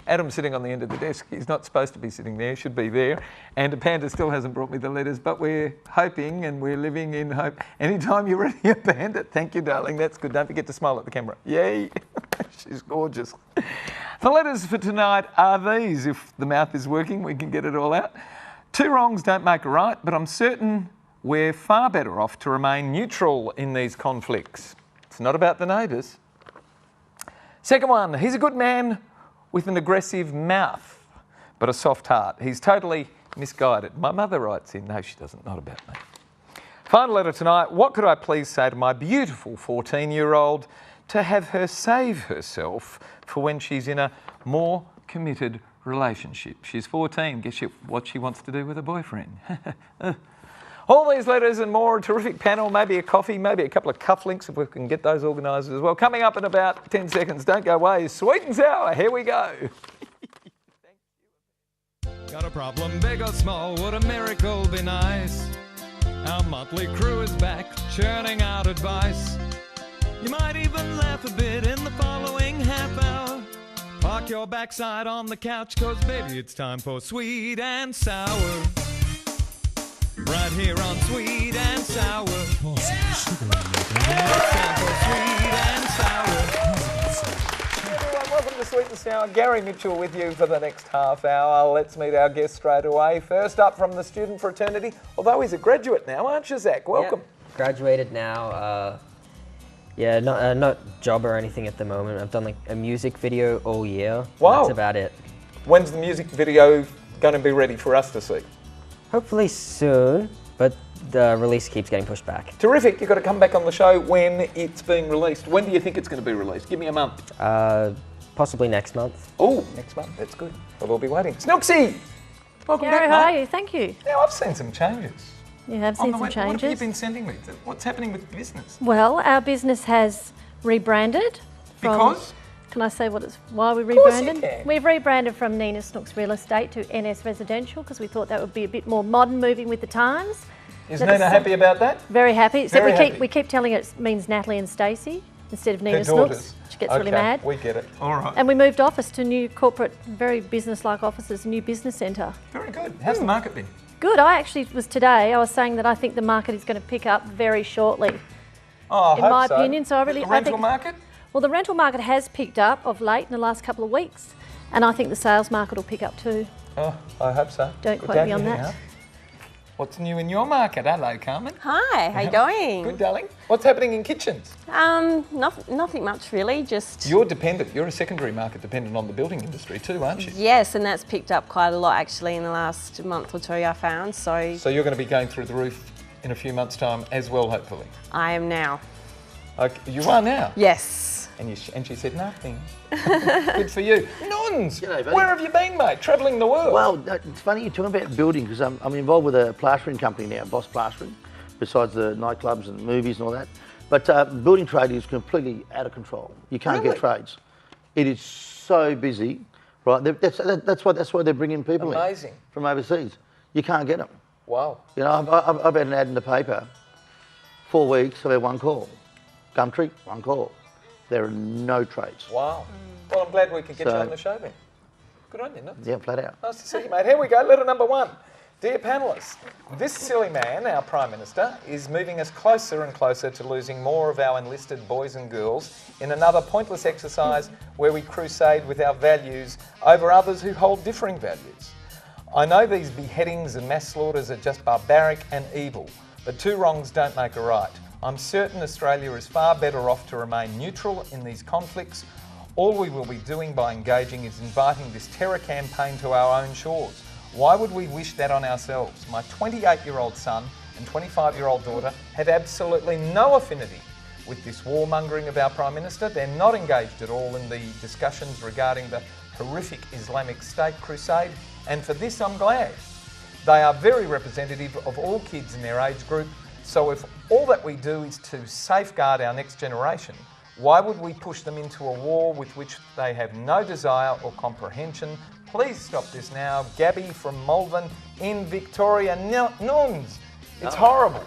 Adam's sitting on the end of the desk. He's not supposed to be sitting there, should be there. And Panda still hasn't brought me the letters, but we're hoping and we're living in hope. Anytime you're ready, Panda. Thank you, darling. That's good. Don't forget to smile at the camera. Yay. She's gorgeous. The letters for tonight are these. If the mouth is working, we can get it all out. 2 wrongs don't make a right, but I'm certain we're far better off to remain neutral in these conflicts. It's not about the neighbours. Second one, he's a good man with an aggressive mouth, but a soft heart. He's totally misguided. My mother writes in, no, she doesn't, not about me. Final letter tonight, what could I please say to my beautiful 14-year-old to have her save herself for when she's in a more committed relationship? She's 14, guess what she wants to do with a boyfriend. All these letters and more, a terrific panel, maybe a coffee, maybe a couple of cufflinks if we can get those organised as well. Coming up in about 10 seconds, don't go away, sweet and sour, here we go. Got a problem, big or small, would a miracle be nice? Our motley crew is back, churning out advice. You might even laugh a bit in the following half hour. Park your backside on the couch, cause baby it's time for sweet and sour. Right here on Sweet and Sour. Yeah. It's time for Sweet and Sour. Everyone, welcome to Sweet and Sour. Gary Mitchell with you for the next half hour. Let's meet our guest straight away. First up from the student fraternity, although he's a graduate now, aren't you, Zach? Welcome. Yeah, graduated now. Not job or anything at the moment. I've done like a music video all year. Wow. That's about it. When's the music video going to be ready for us to see? Hopefully soon, but the release keeps getting pushed back. Terrific. You've got to come back on the show when it's being released. When do you think it's going to be released? Give me a month. Possibly next month. Oh, next month. That's good. Well, we'll be waiting. Snooksy! Welcome Gary, back, how are mate. you? Thank you. Now, I've seen some changes. You have seen some What changes. have you been sending me? What's happening with the business? Well, our business has rebranded. Because? Can I say why we Of course you rebranded? can. We've rebranded from Nina Snooks Real Estate to NS Residential because we thought that would be a bit more modern, moving with the times. Is Nina happy about that? Very happy. Except Very happy. we keep telling her it means Natalie and Stacey instead of Her Nina daughters. Snooks. She gets really mad. We get it. All right. And we moved office to new corporate, very business-like offices, new business centre. Very good. How's the market been? Good. I was saying that I think the market is going to pick up very shortly. Oh, I In hope my so. opinion, so I The really- I rental think- market? Well, the rental market has picked up of late in the last couple of weeks, and I think the sales market will pick up too. Oh, I hope so. Don't Good quote to have me on you that. here. What's new in your market? Hello, Carmen. Hi, how you going? Good, darling. What's happening in kitchens? Nothing much really, just... You're dependent. You're a secondary market dependent on the building industry too, aren't you? Yes, and that's picked up quite a lot actually in the last month or two I found, so So you're going to be going through the roof in a few months' time as well, hopefully. I am now. Okay, you are now? Yes. And she said nothing. Good for you. Nuns, G'day, buddy. where have you been, mate? Travelling the world? Well, it's funny you're talking about building because I'm involved with a plastering company now, Boss Plastering, besides the nightclubs and movies and all that. But building trade is completely out of control. You can't Really? get trades. It is so busy, right? That's why they're bringing people Amazing. in from overseas. You can't get them. Wow. You know, I've had an ad in the paper. 4 weeks, I've had one call. Gumtree, one call. There are no trades. Wow. Well, I'm glad we could get you So- on the show then. Good on you, Nuns. Yeah, flat out. Nice to see you, mate. Here we go, letter number 1. Dear panellists, this silly man, our Prime Minister, is moving us closer and closer to losing more of our enlisted boys and girls in another pointless exercise where we crusade with our values over others who hold differing values. I know these beheadings and mass slaughters are just barbaric and evil, but 2 wrongs don't make a right. I'm certain Australia is far better off to remain neutral in these conflicts. All we will be doing by engaging is inviting this terror campaign to our own shores. Why would we wish that on ourselves? My 28-year-old son and 25-year-old daughter have absolutely no affinity with this warmongering of our Prime Minister. They're not engaged at all in the discussions regarding the horrific Islamic State crusade, and for this I'm glad. They are very representative of all kids in their age group, so if all that we do is to safeguard our next generation, why would we push them into a war with which they have no desire or comprehension? Please stop this now. Gabby from Malvern in Victoria. Nuns, it's horrible.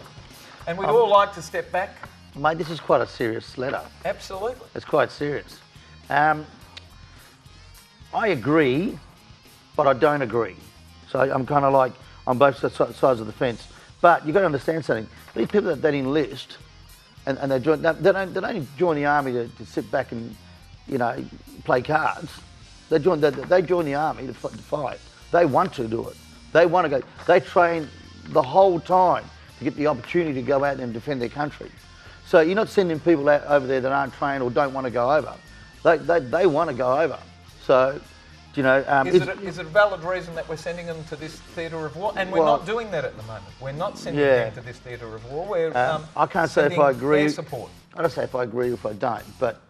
And we'd all like to step back. Mate, this is quite a serious letter. Absolutely. It's quite serious. I agree, but I don't agree. So I'm kind of like on both sides of the fence. But you've got to understand something. These people that enlist and they join, they don't join the army to sit back and, you know, play cards. They join the army to fight. They want to do it. They want to go. They train the whole time to get the opportunity to go out and defend their country. So you're not sending people out over there that aren't trained or don't want to go over. They want to go over. So, you know, is it a valid reason that we're sending them to this theatre of war? And we're not doing that at the moment. We're not sending them to this theatre of war. We're I can't say if I agree. Their support. I don't say if I agree or if I don't, but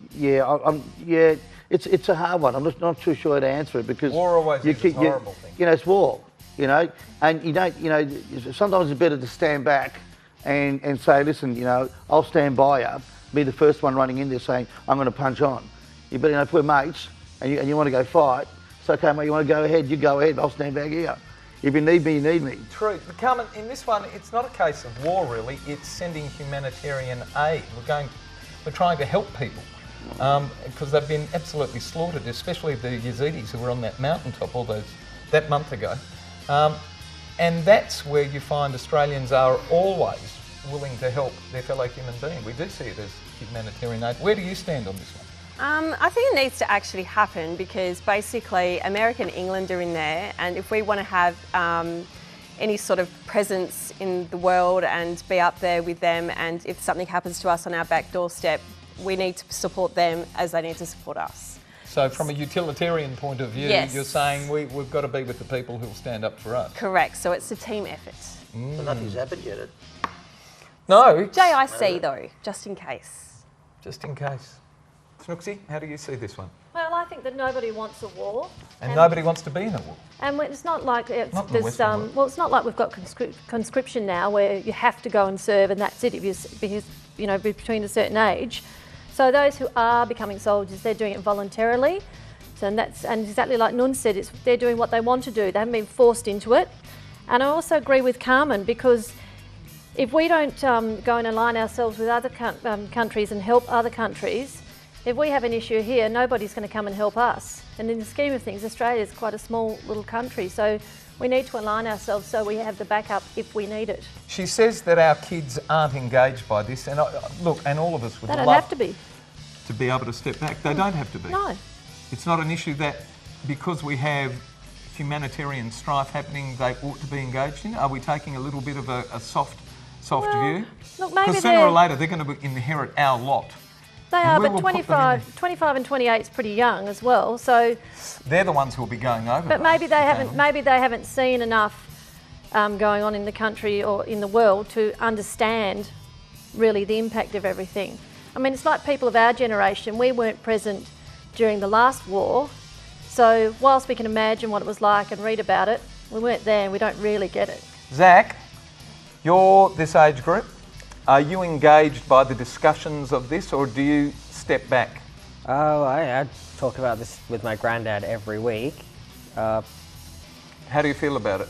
it's a hard one. I'm just not too sure how to answer it because war always is a horrible thing. You know, it's war. You know, and you don't. You know, sometimes it's better to stand back and say, listen, you know, I'll stand by you. Be the first one running in there saying, I'm going to punch on. You better, you know, if we're mates and you want to go fight, it's okay, mate. You want to go ahead, you go ahead. I'll stand back here. If you need me, you need me. True. But Carmen, in this one, it's not a case of war really. It's sending humanitarian aid. We're trying to help people. Because they've been absolutely slaughtered, especially the Yazidis who were on that mountaintop that month ago. And that's where you find Australians are always willing to help their fellow human being. We do see it as humanitarian aid. Where do you stand on this one? I think it needs to actually happen because basically America and England are in there, and if we want to have any sort of presence in the world and be up there with them, and if something happens to us on our back doorstep, we need to support them as they need to support us. So from a utilitarian point of view, yes. You're saying we've got to be with the people who will stand up for us. Correct, so it's a team effort. So nothing's happened yet. No. JIC though, just in case. Just in case. Snooksy, how do you see this one? Well, I think that nobody wants a war. And nobody wants to be in a war. And it's not like it's it's not like we've got conscription now where you have to go and serve and that's it if you're between a certain age. So those who are becoming soldiers, they're doing it voluntarily. So and exactly like Nun said, they're doing what they want to do. They haven't been forced into it. And I also agree with Carmen because if we don't go and align ourselves with other countries and help other countries, if we have an issue here, nobody's going to come and help us. And in the scheme of things, Australia is quite a small little country, so we need to align ourselves so we have the backup if we need it. She says that our kids aren't engaged by this, and look, and all of us would They love don't have to be. to be able to step back. They don't have to be. No. It's not an issue that because we have humanitarian strife happening, they ought to be engaged in. Are we taking a little bit of a soft view? Look, maybe because sooner or later they're going to inherit our lot. They are, but 25 and 28 is pretty young as well. So they're the ones who will be going over. But maybe they haven't seen enough going on in the country or in the world to understand really the impact of everything. I mean, it's like people of our generation. We weren't present during the last war, so whilst we can imagine what it was like and read about it, we weren't there and we don't really get it. Zach, you're this age group. Are you engaged by the discussions of this, or do you step back? Oh, I talk about this with my granddad every week. How do you feel about it?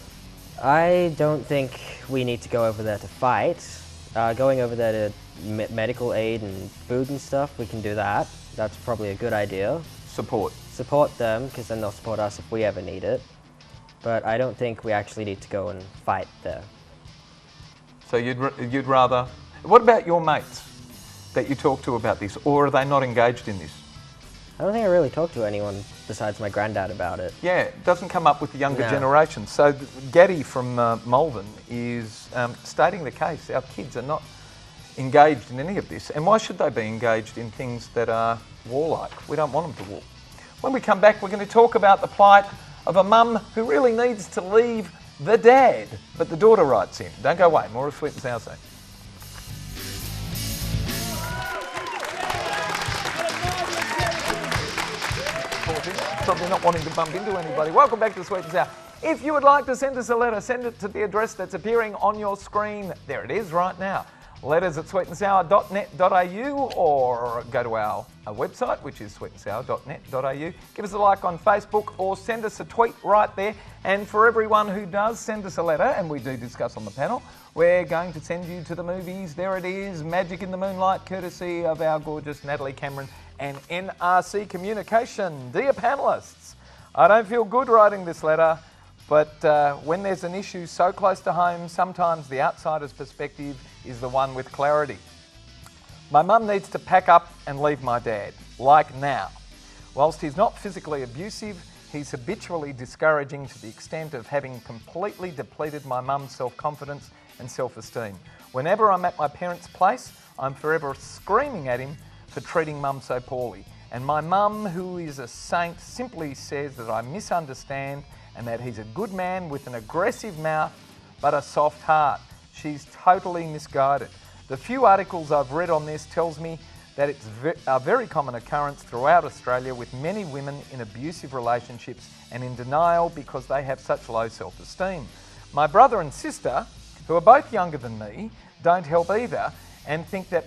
I don't think we need to go over there to fight. Going over there to medical aid and food and stuff, we can do that. That's probably a good idea. Support them, because then they'll support us if we ever need it. But I don't think we actually need to go and fight there. So you'd rather... What about your mates that you talk to about this, or are they not engaged in this? I don't think I really talk to anyone besides my granddad about it. Yeah, it doesn't come up with the younger generation. So Gaddy from Malvern is stating the case. Our kids are not engaged in any of this. And why should they be engaged in things that are warlike? We don't want them to war. When we come back, we're going to talk about the plight of a mum who really needs to leave the dad, but the daughter writes in. Don't go away. More of Sweet and Sour soon. Probably not wanting to bump into anybody. Welcome back to Sweet and Sour. If you would like to send us a letter, send it to the address that's appearing on your screen. There it is right now. Letters at sweetandsour.net.au, or go to our website, which is sweetandsour.net.au. Give us a like on Facebook or send us a tweet right there. And for everyone who does send us a letter, and we do discuss on the panel, we're going to send you to the movies. There it is, Magic in the Moonlight, courtesy of our gorgeous Natalie Cameron and NRC Communication. Dear panellists, I don't feel good writing this letter, but when there's an issue so close to home, sometimes the outsider's perspective is the one with clarity. My mum needs to pack up and leave my dad, like now. Whilst he's not physically abusive, he's habitually discouraging to the extent of having completely depleted my mum's self-confidence and self-esteem. Whenever I'm at my parents' place, I'm forever screaming at him for treating mum so poorly. And my mum, who is a saint, simply says that I misunderstand and that he's a good man with an aggressive mouth but a soft heart. She's totally misguided. The few articles I've read on this tells me that it's a very common occurrence throughout Australia, with many women in abusive relationships and in denial because they have such low self-esteem. My brother and sister, who are both younger than me, don't help either and think that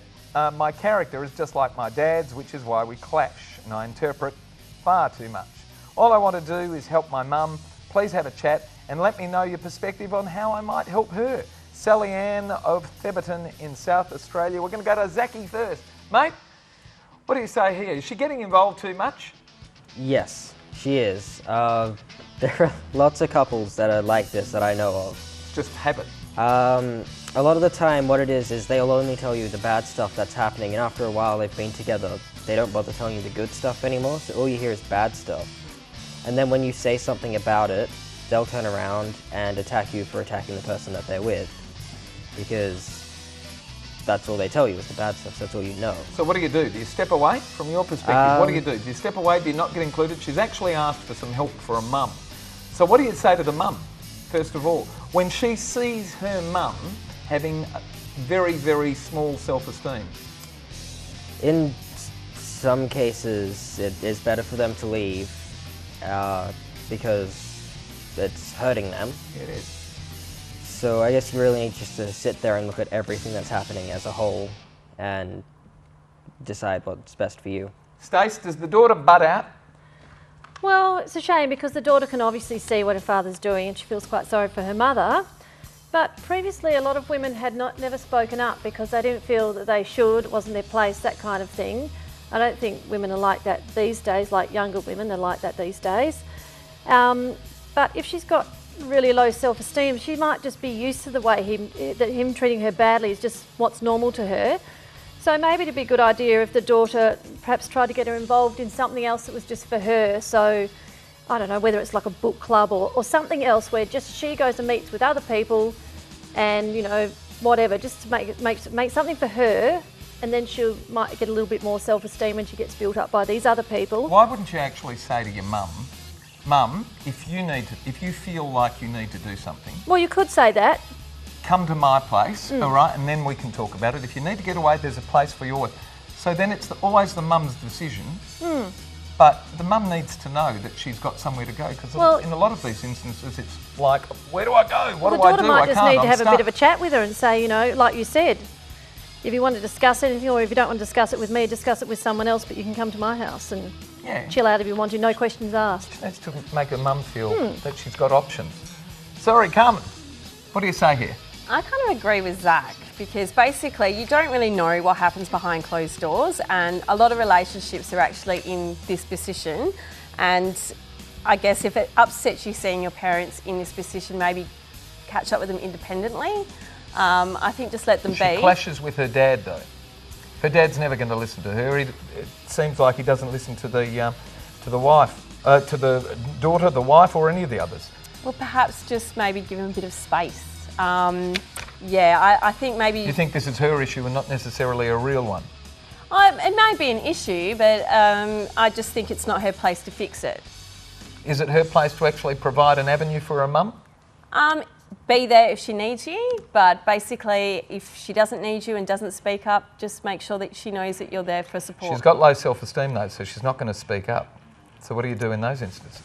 my character is just like my dad's, which is why we clash, and I interpret far too much. All I want to do is help my mum. Please have a chat and let me know your perspective on how I might help her. Sally Ann of Theberton in South Australia. We're going to go to Zachy first. Mate, what do you say here? Is she getting involved too much? Yes, she is. There are lots of couples that are like this that I know of. Just habit. A lot of the time what it is they'll only tell you the bad stuff that's happening, and after a while they've been together, they don't bother telling you the good stuff anymore, so all you hear is bad stuff. And then when you say something about it, they'll turn around and attack you for attacking the person that they're with, because that's all they tell you is the bad stuff, so that's all you know. So what do you do? Do you step away from your perspective? What do you do? Do you step away? Do you not get included? She's actually asked for some help for a mum. So what do you say to the mum, first of all, when she sees her mum having very, very small self-esteem? In some cases, it is better for them to leave because it's hurting them. It is. So I guess you really need just to sit there and look at everything that's happening as a whole and decide what's best for you. Stace, does the daughter butt out? Well, it's a shame because the daughter can obviously see what her father's doing and she feels quite sorry for her mother. But previously a lot of women had never spoken up because they didn't feel that they should, it wasn't their place, that kind of thing. I don't think women are like that these days, like younger women are like that these days. But if she's got really low self-esteem, she might just be used to the way him treating her badly is just what's normal to her. So maybe it'd be a good idea if the daughter perhaps tried to get her involved in something else that was just for her. So I don't know, whether it's like a book club or something else where just she goes and meets with other people and, you know, whatever, just to make something for her, and then she might get a little bit more self-esteem when she gets built up by these other people. Why wouldn't you actually say to your mum, Mum, if you feel like you need to do something... Well, you could say that. Come to my place, all right, and then we can talk about it. If you need to get away, there's a place for yours. So then it's always the mum's decision, but the mum needs to know that she's got somewhere to go, because in a lot of these instances it's like, where do I go? What do I do? The daughter might just need to have a bit of a chat with her and say, you know, like you said, if you want to discuss anything or if you don't want to discuss it with me, discuss it with someone else, but you can come to my house and chill out if you want to, no questions asked. She needs to make her mum feel that she's got options. Sorry, Carmen, what do you say here? I kind of agree with Zach, because basically you don't really know what happens behind closed doors, and a lot of relationships are actually in this position, and I guess if it upsets you seeing your parents in this position, maybe catch up with them independently. I think just let them be. She clashes with her dad though. Her dad's never going to listen to her. It seems like he doesn't listen to the wife, to the daughter, the wife, or any of the others. Well, perhaps just maybe give him a bit of space. I think maybe... You think this is her issue and not necessarily a real one? It may be an issue, but I just think it's not her place to fix it. Is it her place to actually provide an avenue for her mum? Be there if she needs you, but basically if she doesn't need you and doesn't speak up, just make sure that she knows that you're there for support. She's got low self-esteem though, so she's not going to speak up. So what do you do in those instances?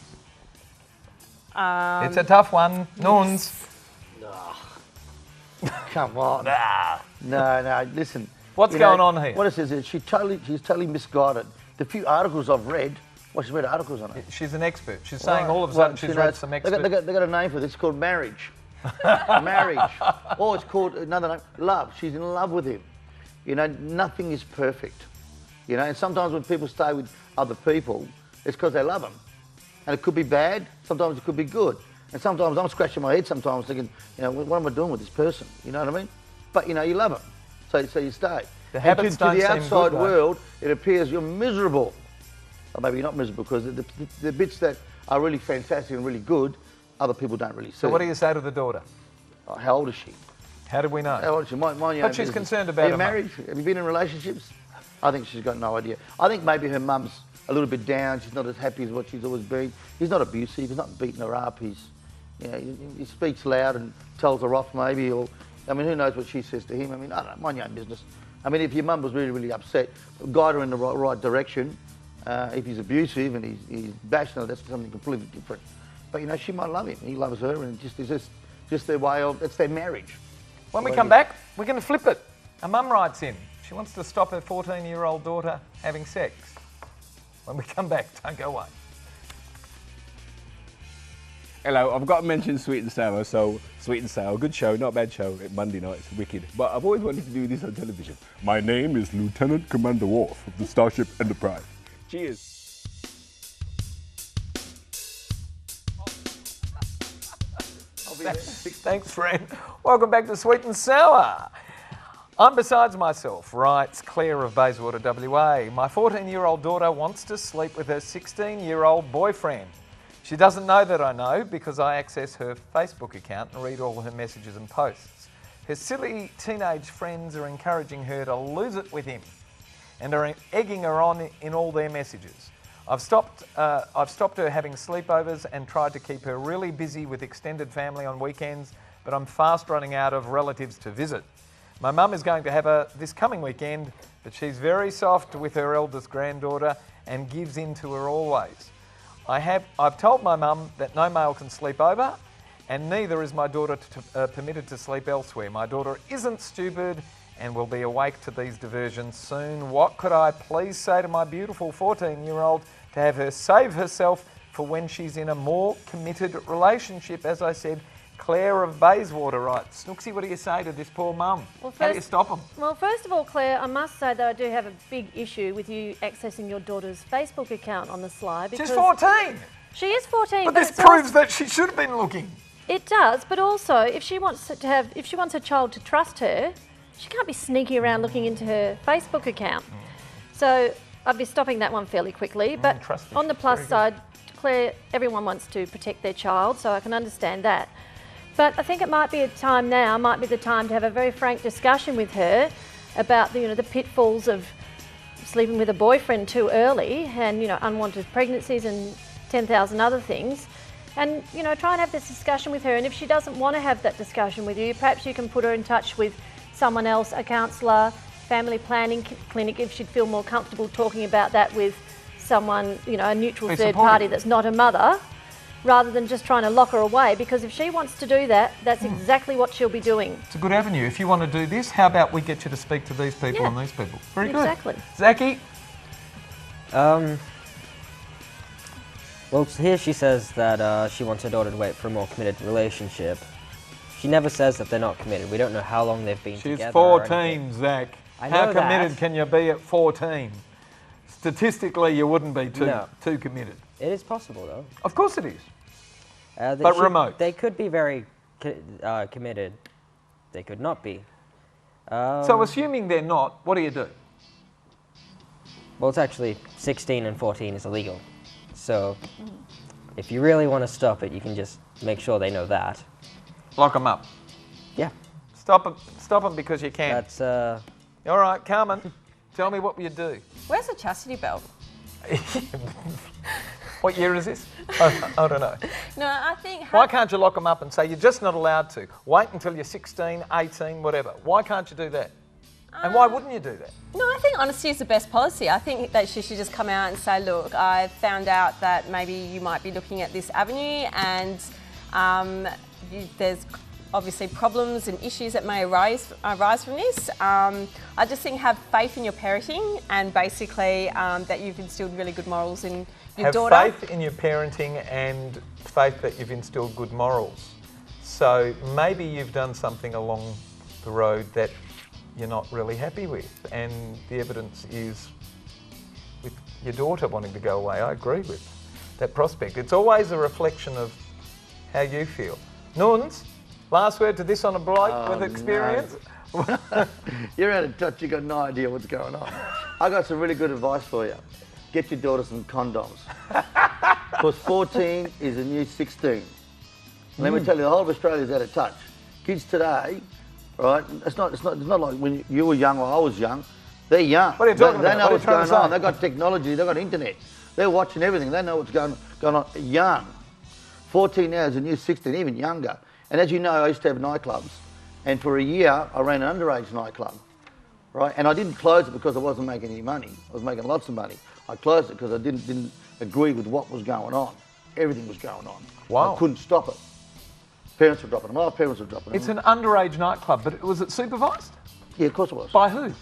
It's a tough one. Nuns. Come on. No, listen. What's going on here? What it says is she's totally misguided. The few articles I've read, she's read articles on it. She's an expert. She's saying all of a sudden she's read some experts. They got a name for this. It's called marriage. Marriage. Or it's called another name, love. She's in love with him. You know, nothing is perfect. you know. And sometimes when people stay with other people, it's because they love them. And it could be bad, sometimes it could be good. And sometimes I'm scratching my head sometimes thinking, you know, what am I doing with this person? You know what I mean? But, you know, you love them, so you stay. The habits don't to the seem outside good, world, it appears you're miserable. Or maybe you're not miserable, because the bits that are really fantastic and really good, other people don't really see. So what do you say to the daughter? Oh, how old is she? How did we know? How old is she? Mind your own But she's business. concerned about Are you her married? Have you been in relationships? I think she's got no idea. I think maybe her mum's a little bit down. She's not as happy as what she's always been. He's not abusive. He's not beating her up. He's, you know, he speaks loud and tells her off maybe. Or, I mean, who knows what she says to him? I mean, I don't know. Mind your own business. I mean, if your mum was really, really upset, guide her in the right direction. If he's abusive and he's bashing her, that's something completely different. But, you know, she might love him. He loves her, and it's just their way of, it's their marriage. When we come back, we're going to flip it. A mum writes in. She wants to stop her 14-year-old daughter having sex. When we come back, don't go away. Hello, I've got to mention Sweet and Sour. So, Sweet and Sour, good show, not a bad show. Monday night, it's wicked. But I've always wanted to do this on television. My name is Lieutenant Commander Worf of the Starship Enterprise. Cheers. Thanks, friend. Welcome back to Sweet and Sour. I'm besides myself, writes Claire of Bayswater, WA. My 14-year-old daughter wants to sleep with her 16-year-old boyfriend. She doesn't know that I know because I access her Facebook account and read all her messages and posts. Her silly teenage friends are encouraging her to lose it with him and are egging her on in all their messages. I've stopped her having sleepovers and tried to keep her really busy with extended family on weekends, but I'm fast running out of relatives to visit. My mum is going to have her this coming weekend, but she's very soft with her eldest granddaughter and gives in to her always. I've told my mum that no male can sleep over, and neither is my daughter permitted to sleep elsewhere. My daughter isn't stupid and will be awake to these diversions soon. What could I please say to my beautiful 14-year-old to have her save herself for when she's in a more committed relationship? As I said, Claire of Bayswater writes, Snooksy, what do you say to this poor mum? Well, How do you stop them? Well, first of all, Claire, I must say that I do have a big issue with you accessing your daughter's Facebook account on the sly. Because She's 14. She is 14. But this it's proves that she should have been looking. It does, but also if she wants her child to trust her, she can't be sneaking around looking into her Facebook account. So I'd be stopping that one fairly quickly. But on the plus side, Claire, everyone wants to protect their child, so I can understand that. But I think it might be the time to have a very frank discussion with her about the pitfalls of sleeping with a boyfriend too early, and unwanted pregnancies and 10,000 other things. And try and have this discussion with her. And if she doesn't want to have that discussion with you, perhaps you can put her in touch with someone else, a counsellor, family planning clinic, if she'd feel more comfortable talking about that with someone, a neutral third party that's not a mother, rather than just trying to lock her away. Because if she wants to do that, that's exactly what she'll be doing. It's a good avenue. If you want to do this, how about we get you to speak to these people and these people? Very good. Exactly. Zachy? Well, here she says that she wants her daughter to wait for a more committed relationship. She never says that they're not committed. We don't know how long they've been together. She's 14, Zach. I How know committed that. can you be at 14? Statistically, you wouldn't be too committed. It is possible, though. Of course it is. But remote. They could be very committed. They could not be. So assuming they're not, what do you do? Well, it's actually 16 and 14 is illegal. So if you really want to stop it, you can just make sure they know that. Lock them up. Yeah. Stop them because you can. That's All right, Carmen, tell me what you do. Where's the chastity belt? What year is this? I don't know. No, I think... Why can't you lock them up and say you're just not allowed to? Wait until you're 16, 18, whatever. Why can't you do that? And why wouldn't you do that? No, I think honesty is the best policy. I think that she should just come out and say, look, I found out that maybe you might be looking at this avenue, and there's obviously problems and issues that may arise from this. I just think have faith in your parenting, and basically that you've instilled really good morals in your daughter. Have faith in your parenting and faith that you've instilled good morals. So maybe you've done something along the road that you're not really happy with, and the evidence is your daughter wanting to go away. I agree with that prospect. It's always a reflection of how you feel. Nuns, last word to this on a bloke with experience? No. You're out of touch, you got no idea what's going on. I got some really good advice for you. Get your daughter some condoms. Because 14 is a new 16. Let me tell you, the whole of Australia's out of touch. Kids today, right? It's not like when you were young or I was young. They're young. What are you talking about? They know what's going on. They've got technology. They've got internet. They're watching everything. They know what's going on. Young. 14 now is a new 16, even younger. And as you know, I used to have nightclubs. And for a year, I ran an underage nightclub, right? And I didn't close it because I wasn't making any money. I was making lots of money. I closed it because I didn't agree with what was going on. Everything was going on. Wow. I couldn't stop it. Parents were dropping them off, parents were dropping them. It's an underage nightclub, but was it supervised? Yeah, of course it was. By who?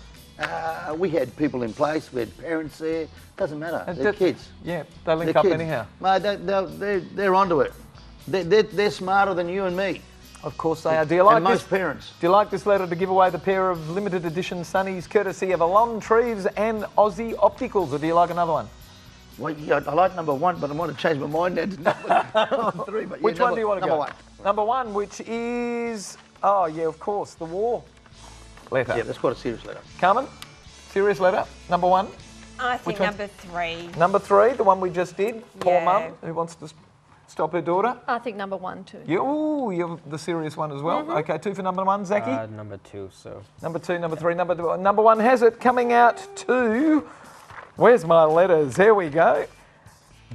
We had people in place, we had parents there. Doesn't matter, they're kids. Yeah, they link They're up kids. anyhow. Mate, they're onto it. They're smarter than you and me. Of course they are. Do you like and this? most parents. Do you like this letter to give away the pair of limited edition sunnies courtesy of Alon Treves and Aussie Opticals, or do you like another one? Well, yeah, I like number one, but I want to change my mind now to number three. But yeah, Which one do you want to go? Number one. Number one, which is, oh yeah, of course, the war letter. Yeah, that's quite a serious letter. Carmen, serious letter. Number one. I think Which one's- number 3. Number 3, the one we just did. Poor Yeah. mum who wants to stop her daughter. I think number 1 too. You're the serious one as well. Okay, 2 for number 1, Zachy. Number 2, so. Number 2, number 3, number 1 has it coming out to. Where's my letters? Here we go.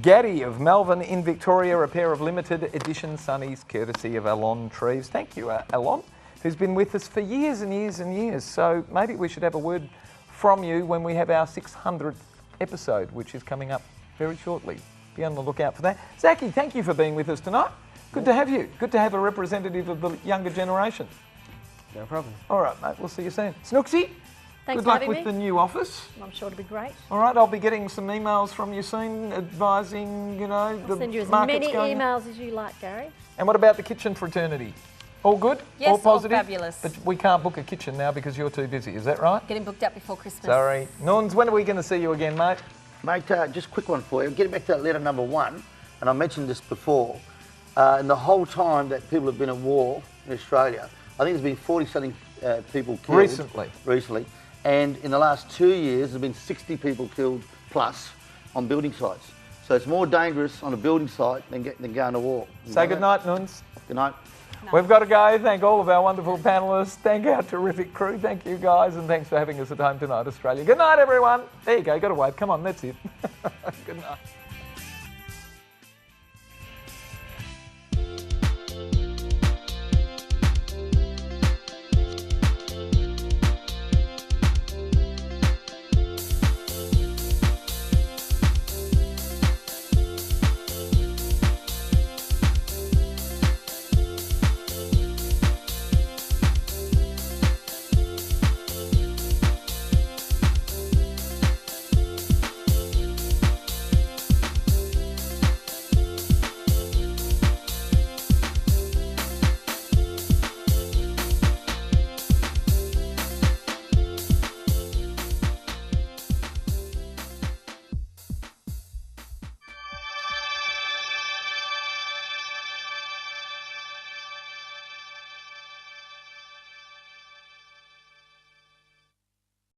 Gaddy of Melbourne in Victoria, a pair of limited edition sunnies courtesy of Alon Treves. Thank you, Alon, who's been with us for years and years and years. So maybe we should have a word from you when we have our 600th episode, which is coming up very shortly. Be on the lookout for that. Zachy, thank you for being with us tonight. Good to have you. Good to have a representative of the younger generation. No problem. All right, mate, we'll see you soon. Snooksy, Thanks good for luck having with me. the new office. I'm sure it'll be great. All right, I'll be getting some emails from you soon advising, the I'll send you as markets many going. emails as you like, Gary. And what about the kitchen fraternity? All good? Yes, all positive? all fabulous. But we can't book a kitchen now because you're too busy, is that right? Getting booked up before Christmas. Sorry. Nuns, when are we going to see you again, mate? Mate, just a quick one for you. Getting back to that letter number 1, and I mentioned this before, in the whole time that people have been at war in Australia, I think there's been 40-something people killed. Recently. And in the last 2 years, there's been 60 people killed plus on building sites. So it's more dangerous on a building site than going to war. Say good night, Nuns. Good night. We've got to go. Thank all of our wonderful panellists. Thank our terrific crew. Thank you, guys. And thanks for having us at home tonight, Australia. Good night, everyone. There you go. Got to wave. Come on, that's it. Good night.